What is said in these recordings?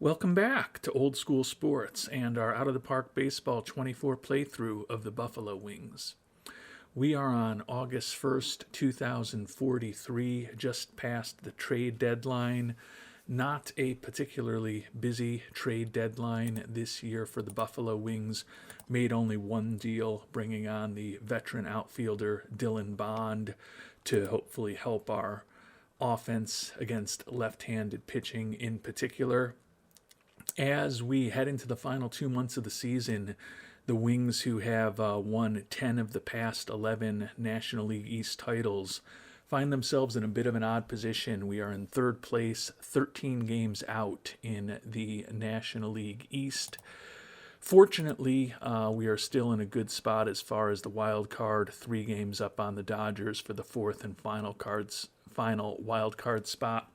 Welcome back to Old School Sports and our Out of the Park Baseball 24 playthrough of the Buffalo Wings. We are on August 1st, 2043, just past the trade deadline. Not a particularly busy trade deadline this year for the Buffalo Wings. Made only one deal, bringing on the veteran outfielder Dylan Bond to hopefully help our offense against left-handed pitching in particular. As we head into the final 2 months of the season, the Wings, who have won 10 of the past 11 National League East titles, find themselves in a bit of an odd position. We are in third place, 13 games out in the National League East. Fortunately, we are still in a good spot as far as the wild card, 3 games up on the Dodgers for the fourth and final wild card spot,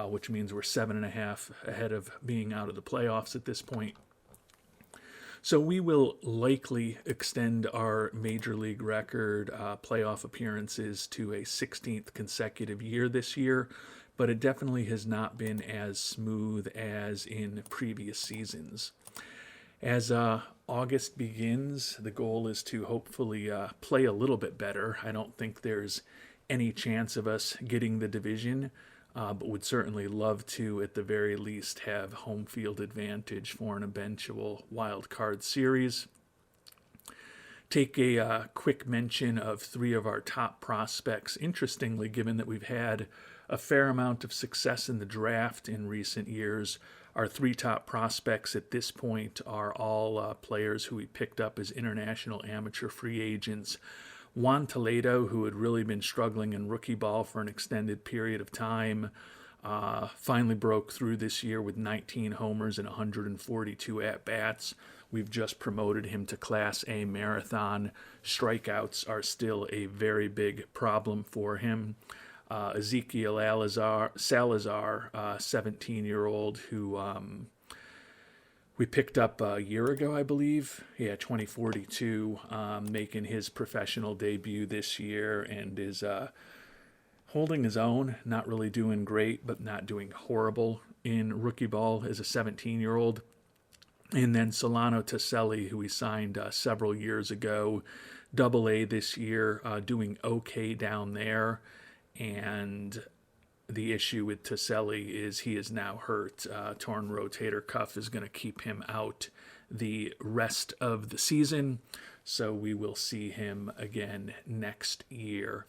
which means we're 7.5 ahead of being out of the playoffs at this point. So we will likely extend our major league record playoff appearances to a 16th consecutive year this year, but it definitely has not been as smooth as in previous seasons. As August begins, the goal is to hopefully play a little bit better. I don't think there's any chance of us getting the division, but would certainly love to, at the very least, have home field advantage for an eventual wild card series. Take a quick mention of 3 of our top prospects. Interestingly, given that we've had a fair amount of success in the draft in recent years, our 3 top prospects at this point are all players who we picked up as international amateur free agents. Juan Toledo, who had really been struggling in rookie ball for an extended period of time, finally broke through this year with 19 homers and 142 at-bats. We've just promoted him to Class A marathon. Strikeouts are still a very big problem for him. Ezekiel Salazar, 17-year-old, who we picked up a year ago, I believe. 2042, making his professional debut this year and is holding his own, not really doing great, but not doing horrible in rookie ball as a 17-year-old. And then Solano Taselli, who we signed several years ago, Double-A this year, doing okay down there. And the issue with Taselli is he is now hurt. Torn rotator cuff is going to keep him out the rest of the season, so we will see him again next year.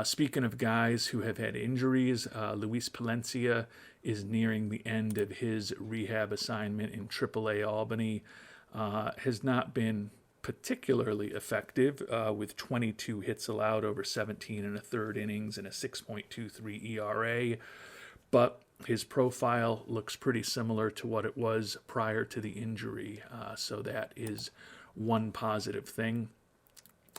Speaking of guys who have had injuries, Luis Palencia is nearing the end of his rehab assignment in AAA Albany. Has not been particularly effective, with 22 hits allowed over 17 and a third innings and a 6.23 ERA, but his profile looks pretty similar to what it was prior to the injury, so that is one positive thing.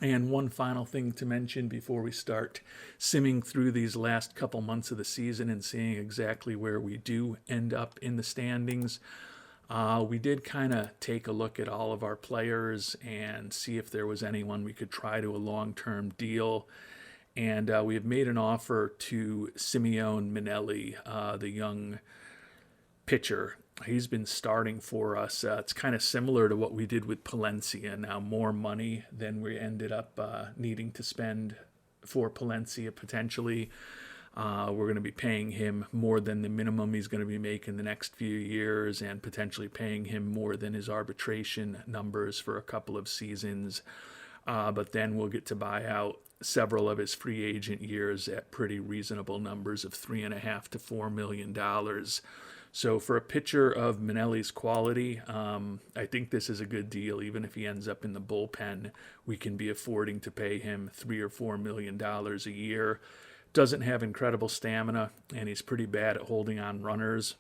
And one final thing to mention before we start simming through these last couple months of the season and seeing exactly where we do end up in the standings. We did kind of take a look at all of our players and see if there was anyone we could try to a long-term deal. And we have made an offer to Simeon Minelli, the young pitcher. He's been starting for us. It's kind of similar to what we did with Palencia. Now more money than we ended up needing to spend for Palencia potentially. We're going to be paying him more than the minimum he's going to be making the next few years, and potentially paying him more than his arbitration numbers for a couple of seasons. But then we'll get to buy out several of his free agent years at pretty reasonable numbers of $3.5 to $4 million. So for a pitcher of Minelli's quality, I think this is a good deal. Even if he ends up in the bullpen, we can be affording to pay him $3 or $4 million a year. Doesn't have incredible stamina, and he's pretty bad at holding on runners,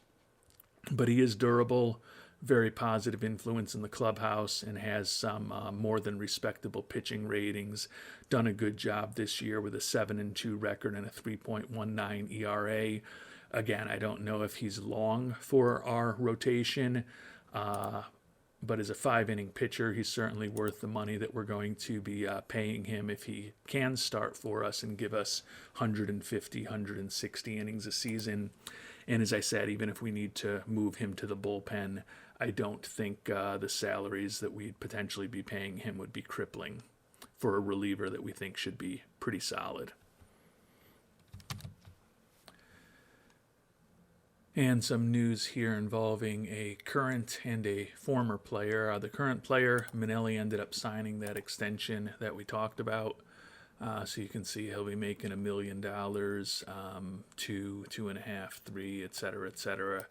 but he is durable, very positive influence in the clubhouse, and has some more than respectable pitching ratings. Done a good job this year with a 7-2 record and a 3.19 ERA. Again, I don't know if he's long for our rotation, but as a 5-inning pitcher, he's certainly worth the money that we're going to be paying him if he can start for us and give us 150, 160 innings a season. And as I said, even if we need to move him to the bullpen, I don't think the salaries that we'd potentially be paying him would be crippling for a reliever that we think should be pretty solid. And some news here involving a current and a former player. The current player, Manelli, ended up signing that extension that we talked about. So you can see he'll be making $1 million, 2.5, 3, et cetera, et cetera.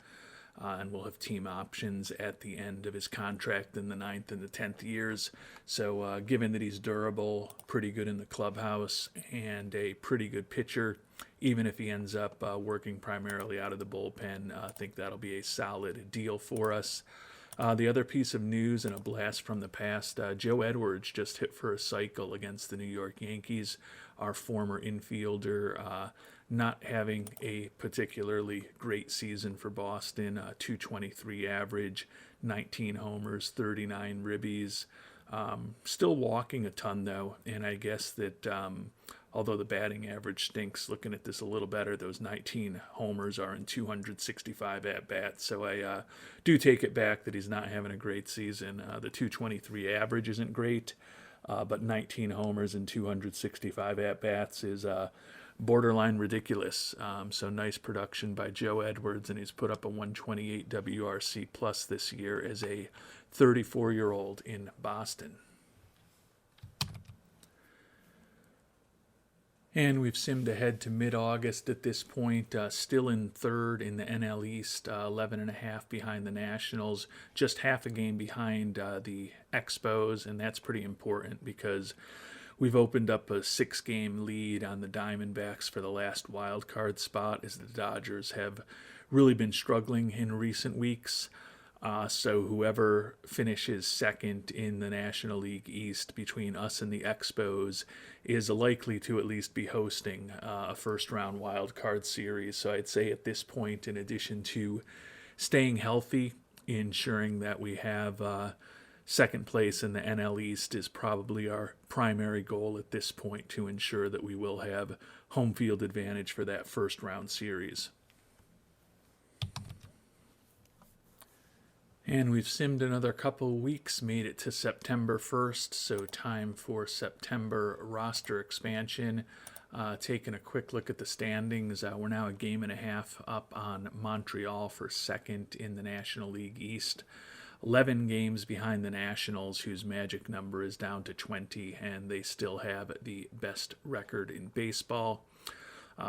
And we'll have team options at the end of his contract in the 9th and the 10th years. So given that he's durable, pretty good in the clubhouse, and a pretty good pitcher, even if he ends up working primarily out of the bullpen, I think that'll be a solid deal for us. The other piece of news and a blast from the past, Joe Edwards just hit for a cycle against the New York Yankees, our former infielder, not having a particularly great season for Boston, 223 average, 19 homers, 39 ribbies. Still walking a ton, though, and I guess that although the batting average stinks, looking at this a little better, those 19 homers are in 265 at-bats, so I do take it back that he's not having a great season. The 223 average isn't great, but 19 homers and 265 at-bats is borderline ridiculous. So nice production by Joe Edwards, and he's put up a 128 WRC plus this year as a 34-year-old in Boston. And we've simmed ahead to mid-August at this point, still in third in the NL East, 11.5 behind the Nationals, just half a game behind the Expos, and that's pretty important because we've opened up a 6-game lead on the Diamondbacks for the last wild card spot, as the Dodgers have really been struggling in recent weeks. So whoever finishes second in the National League East between us and the Expos is likely to at least be hosting a first-round wild card series. So I'd say at this point, in addition to staying healthy, ensuring that we have second place in the NL East is probably our primary goal at this point, to ensure that we will have home field advantage for that first-round series. And we've simmed another couple weeks, made it to September 1st, so time for September roster expansion. Taking a quick look at the standings, we're now a game and a half up on Montreal for second in the National League East. 11 games behind the Nationals, whose magic number is down to 20, and they still have the best record in baseball.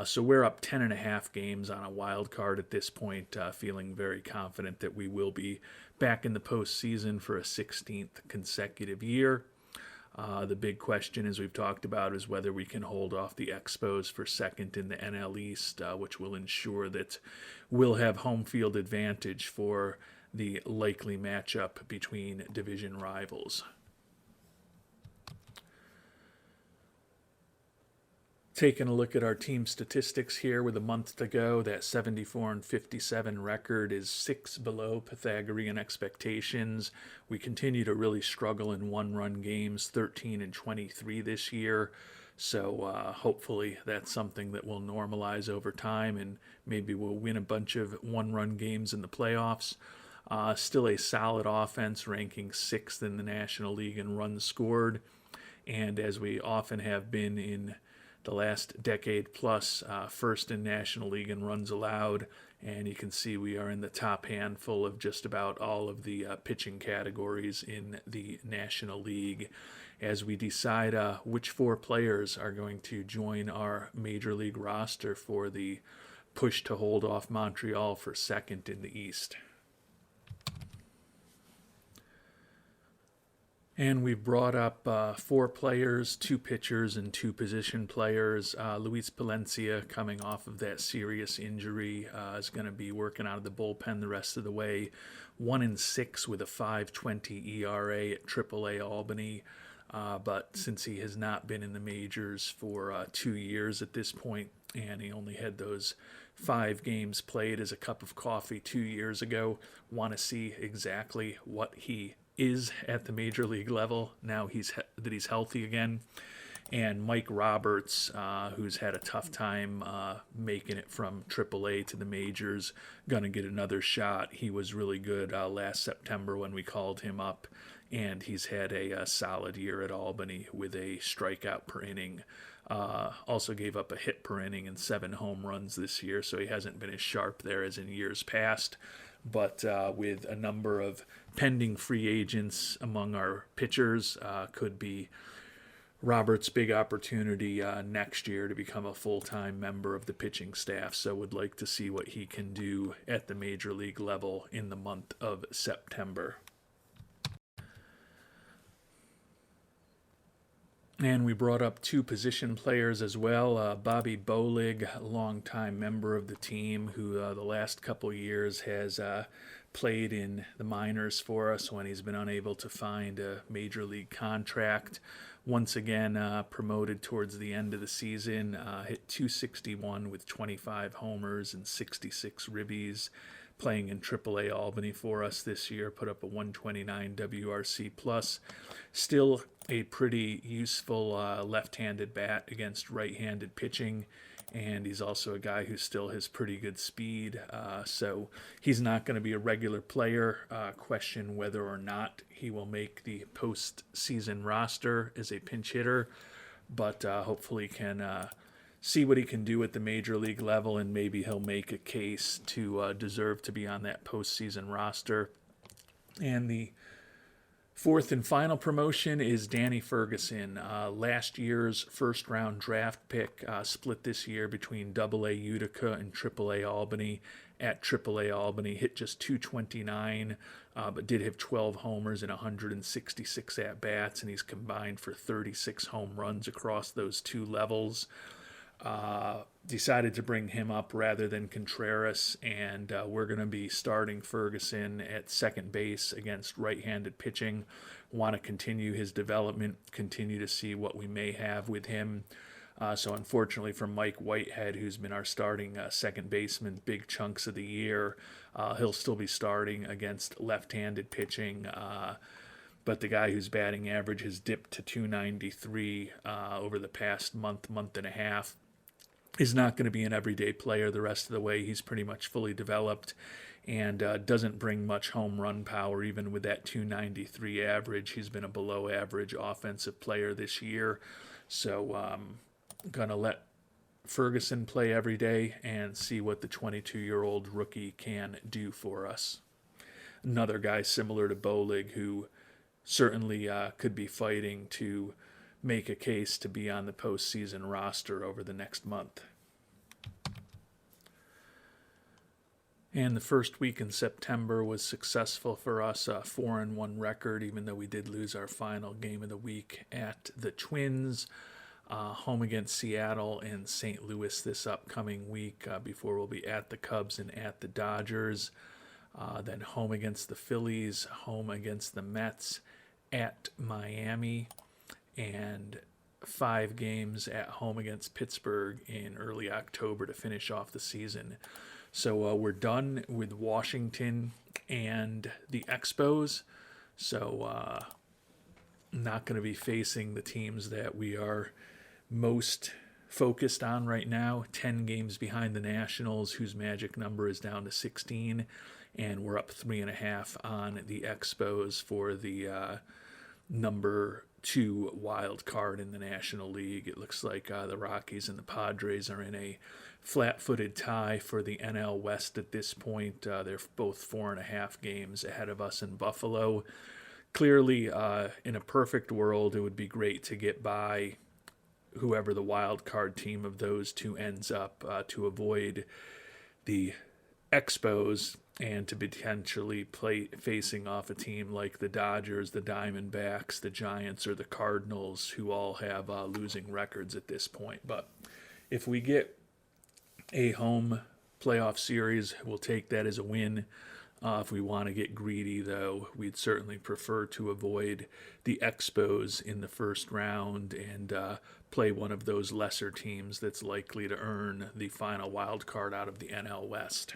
So we're up 10.5 games on a wild card at this point, feeling very confident that we will be back in the postseason for a 16th consecutive year. The big question, as we've talked about, is whether we can hold off the Expos for second in the NL East, which will ensure that we'll have home field advantage for the likely matchup between division rivals. Taking a look at our team statistics here with a month to go, that 74-57 record is 6 below Pythagorean expectations. We continue to really struggle in one-run games, 13-23 this year. So hopefully that's something that will normalize over time, and maybe we'll win a bunch of one-run games in the playoffs. Still a solid offense, ranking 6th in the National League in runs scored. And as we often have been in the last decade plus, first in National League in runs allowed, and you can see we are in the top handful of just about all of the pitching categories in the National League, as we decide which 4 players are going to join our Major League roster for the push to hold off Montreal for second in the East. And we've brought up 4 players, 2 pitchers, and 2 position players. Luis Palencia, coming off of that serious injury, is going to be working out of the bullpen the rest of the way. 1-6 with a 5.20 ERA at AAA Albany. But since he has not been in the majors for 2 years at this point, and he only had those 5 games played as a cup of coffee 2 years ago, want to see exactly what he is at the major league level now that he's healthy again. And Mike Roberts, who's had a tough time making it from AAA to the majors, going to get another shot. He was really good last September when we called him up, and he's had a solid year at Albany with a strikeout per inning. Also gave up a hit per inning and 7 home runs this year, so he hasn't been as sharp there as in years past. But with a number of pending free agents among our pitchers, could be Robert's big opportunity next year to become a full-time member of the pitching staff, so would like to see what he can do at the major league level in the month of September. And we brought up 2 position players as well. Bobby Bolig, longtime member of the team, who the last couple years has played in the minors for us when he's been unable to find a major league contract. Once again, promoted towards the end of the season, hit .261 with 25 homers and 66 ribbies, playing in AAA Albany for us this year, put up a 129 WRC+. Still a pretty useful left-handed bat against right-handed pitching, and he's also a guy who still has pretty good speed, so he's not going to be a regular player. Question whether or not he will make the postseason roster as a pinch hitter, but hopefully can see what he can do at the major league level, and maybe he'll make a case to deserve to be on that postseason roster. And the 4th and final promotion is Danny Ferguson, last year's first-round draft pick, split this year between AA Utica and AAA Albany. At AAA Albany, hit just .229, but did have 12 homers and 166 at-bats, and he's combined for 36 home runs across those 2 levels. Decided to bring him up rather than Contreras, and we're going to be starting Ferguson at second base against right-handed pitching. Want to continue his development, continue to see what we may have with him. So unfortunately for Mike Whitehead, who's been our starting second baseman big chunks of the year, he'll still be starting against left-handed pitching. But the guy whose batting average has dipped to .293 over the past month and a half is not going to be an everyday player the rest of the way. He's pretty much fully developed and doesn't bring much home run power. Even with that .293 average, he's been a below average offensive player this year. So going to let Ferguson play every day and see what the 22-year-old rookie can do for us. Another guy similar to Bolig who certainly could be fighting to make a case to be on the postseason roster over the next month. And the first week in September was successful for us, a 4-1 record, even though we did lose our final game of the week at the Twins, home against Seattle and St. Louis this upcoming week, before we'll be at the Cubs and at the Dodgers. Then home against the Phillies, home against the Mets, at Miami, and 5 games at home against Pittsburgh in early October to finish off the season. So we're done with Washington and the Expos. So not going to be facing the teams that we are most focused on right now. 10 games behind the Nationals, whose magic number is down to 16. And we're up 3.5 on the Expos for the number 2 wild card in the National League. It looks like the Rockies and the Padres are in a flat-footed tie for the NL West at this point. They're both 4.5 games ahead of us in Buffalo. Clearly, in a perfect world, it would be great to get by whoever the wild card team of those 2 ends up, to avoid the Expos and to potentially play facing off a team like the Dodgers, the Diamondbacks, the Giants, or the Cardinals, who all have losing records at this point. But if we get a home playoff series, we'll take that as a win. If we want to get greedy, though, we'd certainly prefer to avoid the Expos in the first round and play one of those lesser teams that's likely to earn the final wild card out of the NL West.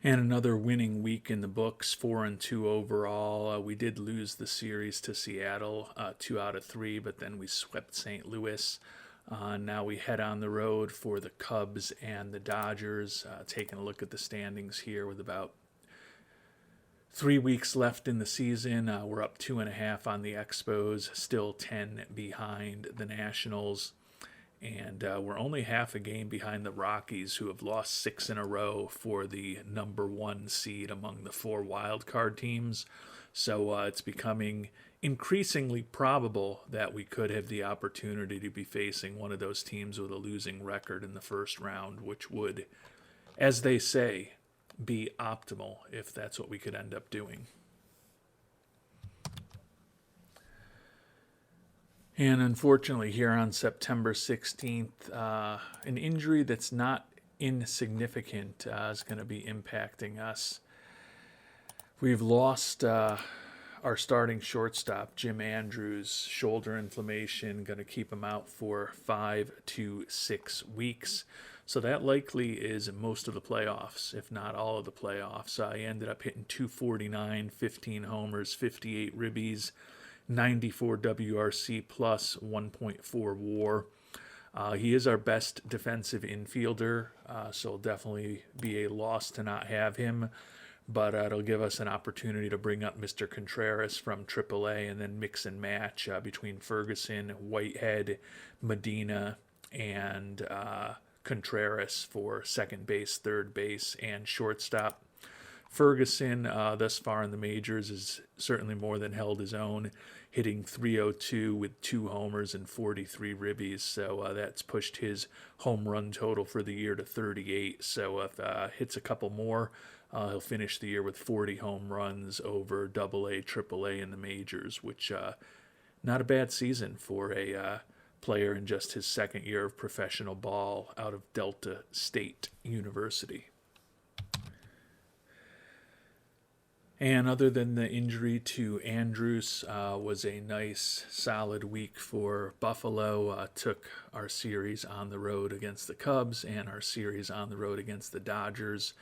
And another winning week in the books, 4-2 overall. We did lose the series to Seattle, 2 out of 3, but then we swept St. Louis. Now we head on the road for the Cubs and the Dodgers. Taking a look at the standings here with about 3 weeks left in the season. We're up 2.5 on the Expos, still 10 behind the Nationals. And we're only half a game behind the Rockies, who have lost 6 in a row for the number 1 seed among the 4 wild card teams. So it's becoming increasingly probable that we could have the opportunity to be facing one of those teams with a losing record in the first round, which would, as they say, be optimal if that's what we could end up doing. And unfortunately, here on September 16th, an injury that's not insignificant is going to be impacting us. We've lost our starting shortstop, Jim Andrews, shoulder inflammation, going to keep him out for 5 to 6 weeks. So that likely is most of the playoffs, if not all of the playoffs. He ended up hitting 249, 15 homers, 58 ribbies, 94 WRC plus 1.4 WAR. He is our best defensive infielder, so it'll definitely be a loss to not have him. But it'll give us an opportunity to bring up Mr. Contreras from AAA and then mix and match between Ferguson, Whitehead, Medina, and Contreras for second base, third base, and shortstop. Ferguson, thus far in the majors, has certainly more than held his own, hitting .302 with 2 homers and 43 ribbies. So that's pushed his home run total for the year to 38. So if hits a couple more, he'll finish the year with 40 home runs over AA, AAA in the majors, which not a bad season for a player in just his second year of professional ball out of Delta State University. And other than the injury to Andrews, was a nice, solid week for Buffalo. Took our series on the road against the Cubs and our series on the road against the Dodgers.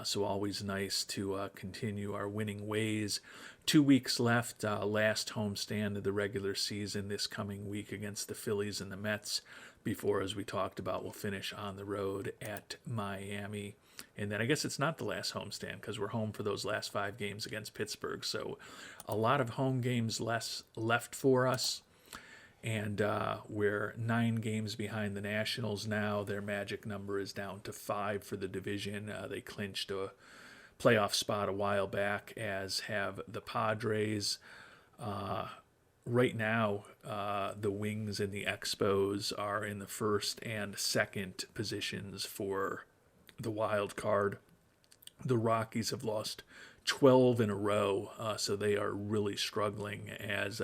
So always nice to continue our winning ways. 2 weeks left, last homestand of the regular season this coming week against the Phillies and the Mets. Before, as we talked about, we'll finish on the road at Miami. And then I guess it's not the last homestand because we're home for those last 5 games against Pittsburgh. So a lot of home games left for us. And we're 9 games behind the Nationals now. Their magic number is down to 5 for the division. They clinched a playoff spot a while back, as have the Padres. Right now, the Wings and the Expos are in the first and second positions for the wild card. The Rockies have lost 12 in a row, so they are really struggling as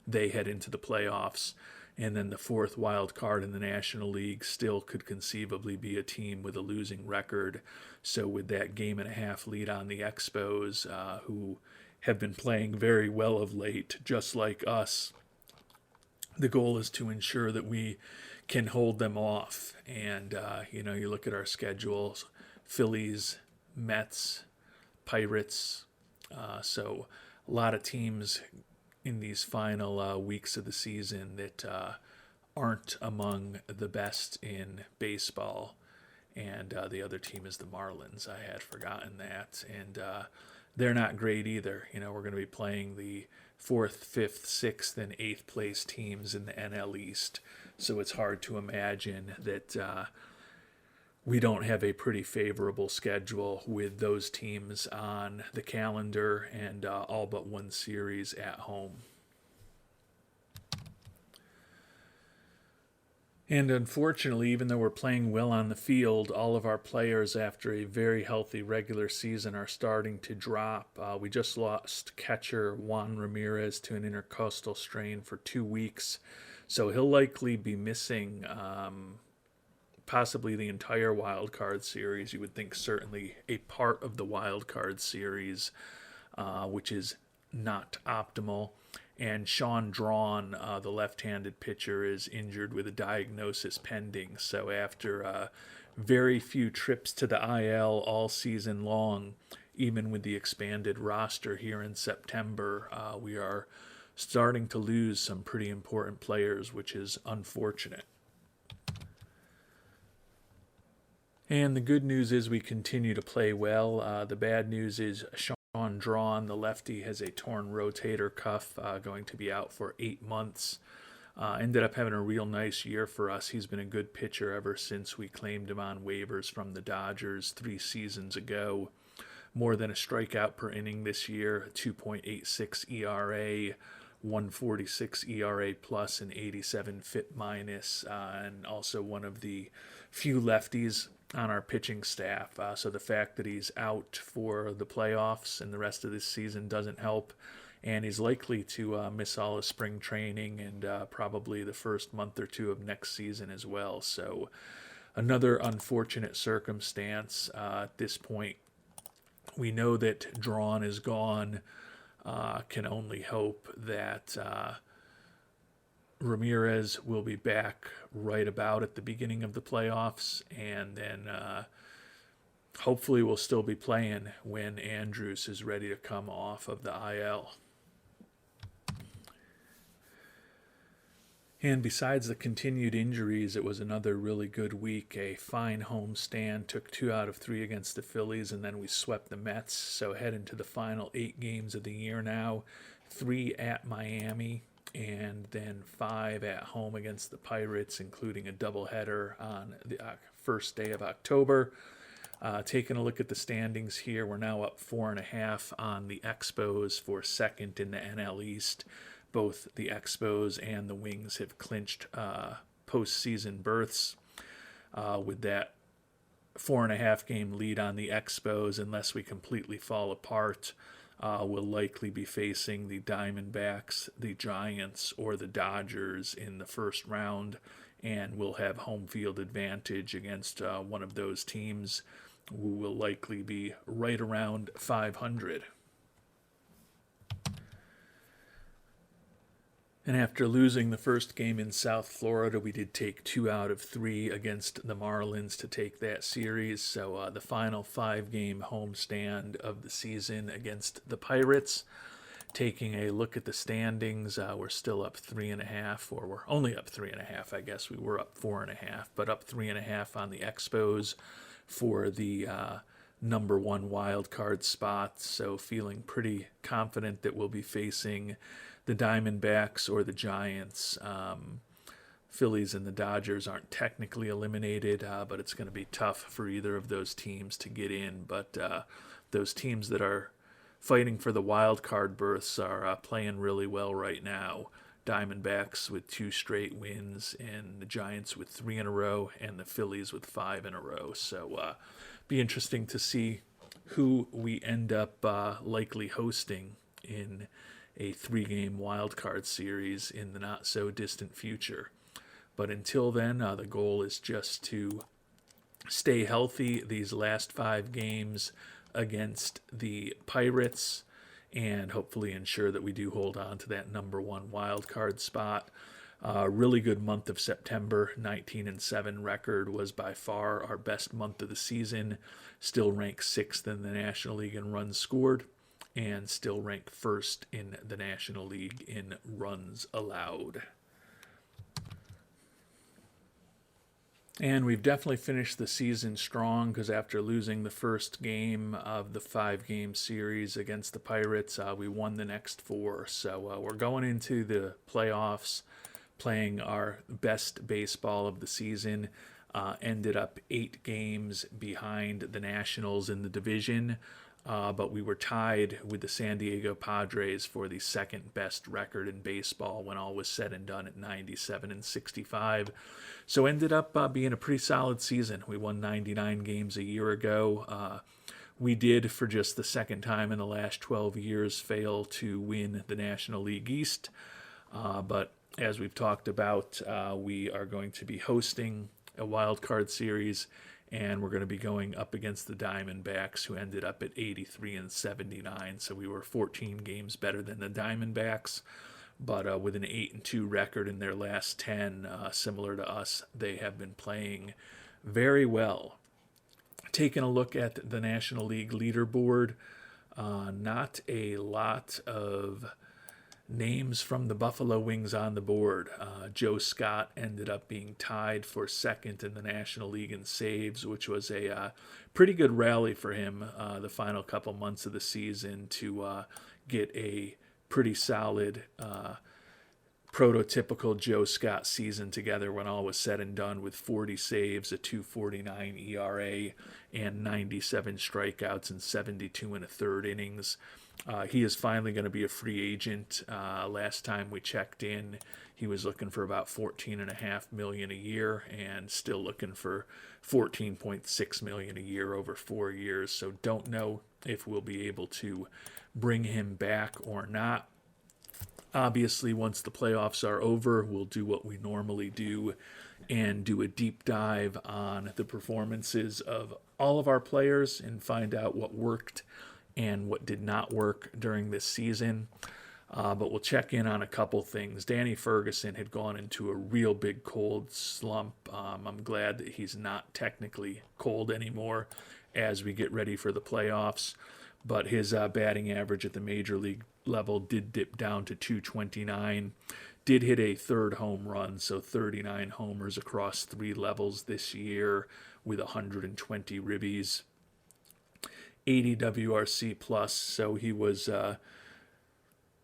they head into the playoffs. And then the fourth wild card in the National League still could conceivably be a team with a losing record. So with that 1.5 lead on the Expos, who have been playing very well of late, just like us, the goal is to ensure that we can hold them off. And, you look at our schedules, Phillies, Mets, Pirates. So a lot of teams in these final weeks of the season that aren't among the best in baseball. And the other team is the Marlins. I had forgotten that. And they're not great either. We're going to be playing the 4th, 5th, 6th, and 8th place teams in the NL East. So it's hard to imagine that we don't have a pretty favorable schedule with those teams on the calendar and all but one series at home. And unfortunately, even though we're playing well on the field, all of our players after a very healthy regular season are starting to drop. We just lost catcher Juan Ramirez to an intercostal strain for 2 weeks. So he'll likely be missing possibly the entire wild card series. You would think certainly a part of the wild card series, which is not optimal. And Sean Drawn, the left-handed pitcher, is injured with a diagnosis pending. So after very few trips to the IL all season long, even with the expanded roster here in September, we are starting to lose some pretty important players, which is unfortunate. And the good news is we continue to play well. The bad news is Sean Drawn, the lefty, has a torn rotator cuff, going to be out for 8 months. Ended up having a real nice year for us. He's been a good pitcher ever since we claimed him on waivers from the Dodgers 3 seasons ago. More than a strikeout per inning this year, 2.86 ERA, 146 ERA plus, and 87 FIP minus, and also one of the few lefties on our pitching staff. So the fact that he's out for the playoffs and the rest of this season doesn't help. And he's likely to miss all of spring training and probably the first month or two of next season as well. So another unfortunate circumstance at this point. We know that Drawn is gone. Can only hope that Ramirez will be back right about at the beginning of the playoffs, and then hopefully we'll still be playing when Andrus is ready to come off of the IL. And besides the continued injuries, it was another really good week. A fine homestand, took 2 out of 3 against the Phillies, and then we swept the Mets. So head into the final 8 games of the year now. 3 at Miami, and then 5 at home against the Pirates, including a doubleheader on the first day of October. Taking a look at the standings here, we're now up 4.5 on the Expos for second in the NL East. Both the Expos and the Wings have clinched postseason berths. With that 4.5 game lead on the Expos, unless we completely fall apart, we'll likely be facing the Diamondbacks, the Giants, or the Dodgers in the first round, and we'll have home field advantage against one of those teams, who will likely be right around 500. And after losing the first game in South Florida, we did take 2 out of 3 against the Marlins to take that series. So the final 5-game homestand of the season against the Pirates. Taking a look at the standings, we're still up 3.5, or we're only up 3.5, I guess. We were up 4.5, but up 3.5 on the Expos for the number 1 wild card spot. So feeling pretty confident that we'll be facing the Diamondbacks or the Giants. Phillies and the Dodgers aren't technically eliminated, but it's going to be tough for either of those teams to get in. But those teams that are fighting for the wild card berths are playing really well right now. Diamondbacks with 2 straight wins, and the Giants with 3 in a row, and the Phillies with 5 in a row. So be interesting to see who we end up likely hosting in a 3-game wildcard series in the not-so-distant future. But until then, the goal is just to stay healthy these last 5 games against the Pirates, and hopefully ensure that we do hold on to that number 1 wildcard spot. Really good month of September. 19-7 record was by far our best month of the season. Still ranked 6th in the National League in runs scored, and still ranked 1st in the National League in runs allowed. And we've definitely finished the season strong, because after losing the first game of the 5-game series against the Pirates, we won the next 4. So we're going into the playoffs playing our best baseball of the season. Ended up 8 games behind the Nationals in the division. But we were tied with the San Diego Padres for the second best record in baseball when all was said and done at 97-65. So ended up being a pretty solid season. We won 99 games a year ago. We did, for just the second time in the last 12 years, fail to win the National League East. But as we've talked about, we are going to be hosting a wild card series, and we're going to be going up against the Diamondbacks, who ended up at 83-79. So we were 14 games better than the Diamondbacks. but with an 8-2 record in their last 10, similar to us, they have been playing very well. Taking a look at the National League leaderboard, not a lot of names from the Buffalo Wings on the board. Joe Scott ended up being tied for second in the National League in saves, which was a pretty good rally for him the final couple months of the season to get a pretty solid prototypical Joe Scott season together when all was said and done, with 40 saves, a 2.49 ERA, and 97 strikeouts in 72 and a third innings. He is finally going to be a free agent. Last time we checked in, he was looking for about $14.5 million a year, and still looking for $14.6 million a year over 4 years. So don't know if we'll be able to bring him back or not. Obviously, once the playoffs are over, we'll do what we normally do and do a deep dive on the performances of all of our players and find out what worked and what did not work during this season. But we'll check in on a couple things. Danny Ferguson had gone into a real big cold slump. I'm glad that he's not technically cold anymore as we get ready for the playoffs. But his batting average at the major league level did dip down to 229. Did hit a third home run, so 39 homers across 3 levels this year with 120 ribbies. 80 WRC plus, so he was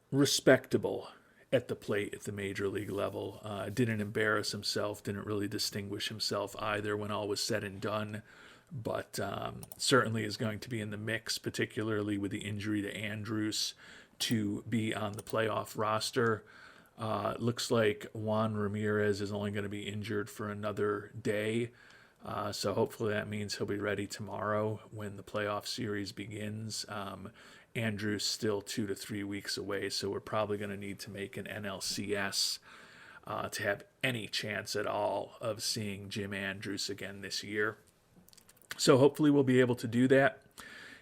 respectable at the plate at the major league level. Didn't embarrass himself, didn't really distinguish himself either when all was said and done, but certainly is going to be in the mix, particularly with the injury to Andrus, to be on the playoff roster. Looks like Juan Ramirez is only going to be injured for another day. So hopefully that means he'll be ready tomorrow when the playoff series begins. Andrew's still 2 to 3 weeks away, so we're probably going to need to make an NLCS to have any chance at all of seeing Jim Andrews again this year. So hopefully we'll be able to do that.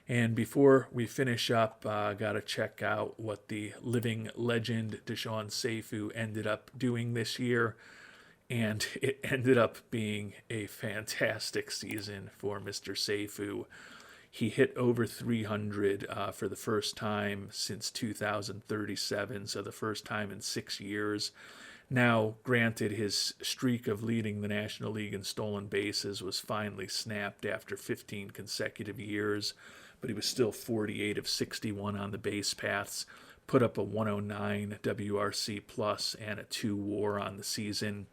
And before we finish up, got to check out what the living legend Deshaun Seifu ended up doing this year. And it ended up being a fantastic season for Mr. Seifu. He hit over 300 for the first time since 2037, so the first time in 6 years. Now, granted, his streak of leading the National League in stolen bases was finally snapped after 15 consecutive years, but he was still 48 of 61 on the base paths, put up a 109 WRC plus and a 2 WAR on the season.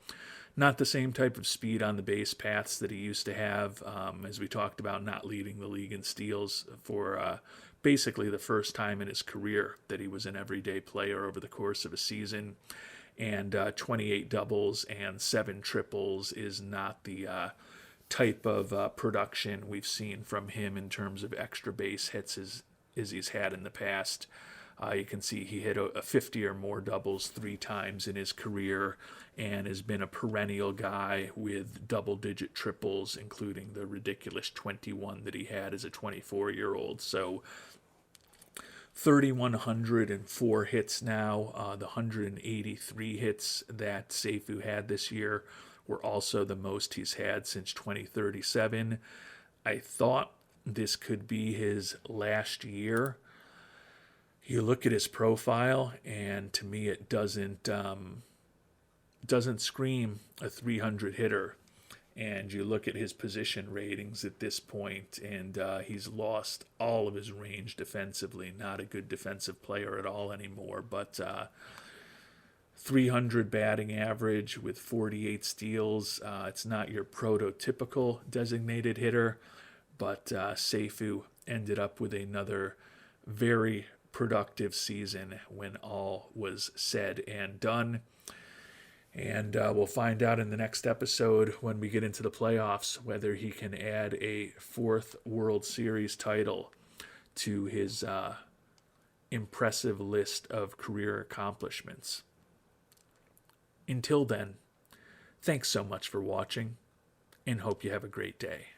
Not the same type of speed on the base paths that he used to have, as we talked about, not leading the league in steals for basically the first time in his career that he was an everyday player over the course of a season. And 28 doubles and 7 triples is not the type of production we've seen from him in terms of extra base hits as he's had in the past. You can see he hit a 50 or more doubles 3 times in his career and has been a perennial guy with double-digit triples, including the ridiculous 21 that he had as a 24-year-old. So 3,104 hits now. The 183 hits that Seifu had this year were also the most he's had since 2037. I thought this could be his last year. You look at his profile, and to me it doesn't scream a 300 hitter. And you look at his position ratings at this point, and he's lost all of his range defensively. Not a good defensive player at all anymore, but 300 batting average with 48 steals. It's not your prototypical designated hitter, but Seifu ended up with another very productive season when all was said and done. And we'll find out in the next episode when we get into the playoffs whether he can add a 4th World Series title to his impressive list of career accomplishments. Until then, thanks so much for watching, and hope you have a great day.